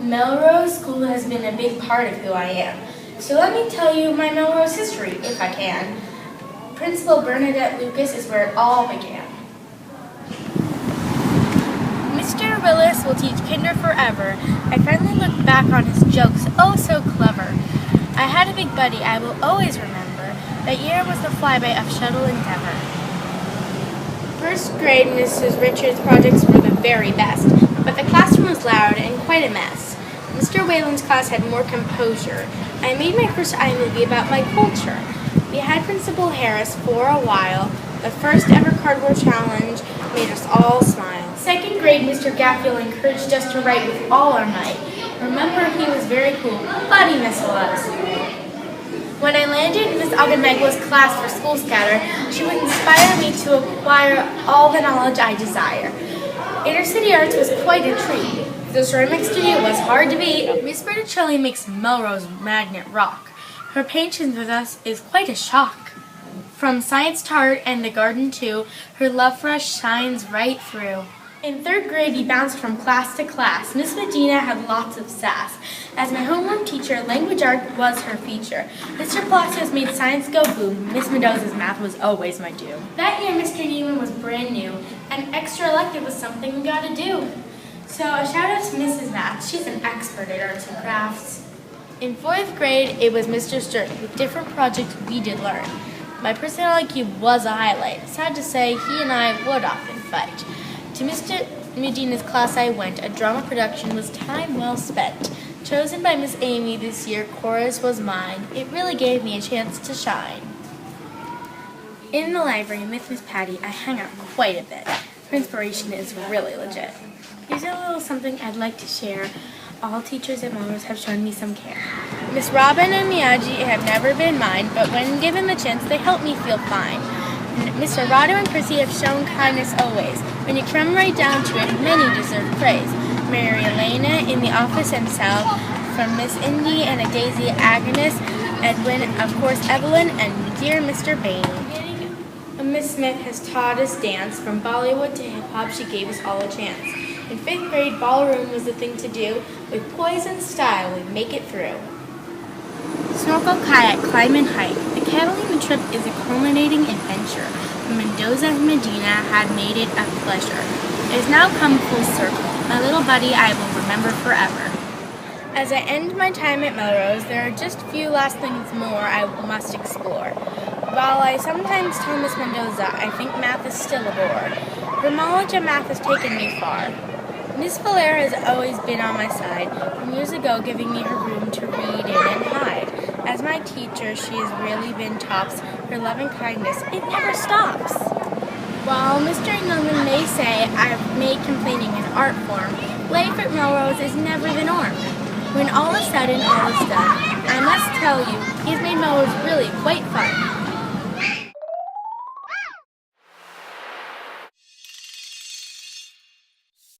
Melrose School has been a big part of who I am. So let me tell you my Melrose history, if I can. Principal Bernadette Lucas is where it all began. Mr. Willis will teach kinder forever. I finally look back on his jokes, oh so clever. I had a big buddy I will always remember. That year was the flyby of Shuttle Endeavour. First grade, Mrs. Richards' projects were the very best, but the classroom was loud and quite a mess. Mr. Whalen's class had more composure. I made my first iMovie about my culture. We had Principal Harris for a while. The first ever cardboard challenge made us all smile. Second grade, Mr. Gaffield encouraged us to write with all our might. Remember, he was very cool, but he missed a lot of school. When I landed in Miss Augenmegwa's class for School Scatter, she would inspire me to acquire all the knowledge I desire. Intercity Arts was quite a treat. The ceramic studio was hard to beat. Miss Berticelli makes Melrose magnet rock. Her patience with us is quite a shock. From science to art and the garden too, her love for us shines right through. In third grade, we bounced from class to class. Miss Medina had lots of sass. As my homeroom teacher, language art was her feature. Mr. Palacios made science go boom. Miss Mendoza's math was always my doom. That year, Mr. Neiman was brand new, and extra elective was something we got to do. So a shout out to Mrs. Math. She's an expert at arts and crafts. In fourth grade, it was Mr. Sturt. With different projects, we did learn. My personality was a highlight. Sad to say, he and I would often fight. To Mr. Medina's class I went. A drama production was time well spent. Chosen by Miss Amy this year, chorus was mine. It really gave me a chance to shine. In the library with Miss Patty, I hung out quite a bit. Her inspiration is really legit. Here's a little something I'd like to share. All teachers at Melrose have shown me some care. Miss Robin and Miyagi have never been mine, but when given the chance, they help me feel fine. Mr. Rado and Chrissy have shown kindness always. When you come right down to it, many deserve praise. Mary Elena in the office and Sal, from Miss Indy and a Daisy Agnes, Edwin, of course Evelyn, and dear Mr. Bain. Miss Smith has taught us dance. From Bollywood to hip-hop, she gave us all a chance. In 5th grade, ballroom was the thing to do. With poise and style, we'd make it through. Snorkel, kayak, climb and hike. The Catalina trip is a culminating adventure. Mendoza and Medina had made it a pleasure. It has now come full circle. My little buddy I will remember forever. As I end my time at Melrose, there are just a few last things more I must explore. While I sometimes tell Miss Mendoza I think math is still a bore, her knowledge of math has taken me far. Miss Valera has always been on my side, from years ago giving me her room to read in and hide. As my teacher, she has really been tops. Her love and kindness, it never stops. While Mr. Engelman may say I've made complaining an art form, life at Melrose is never the norm. When all is said and all is done, I must tell you, he's made Melrose really quite fun.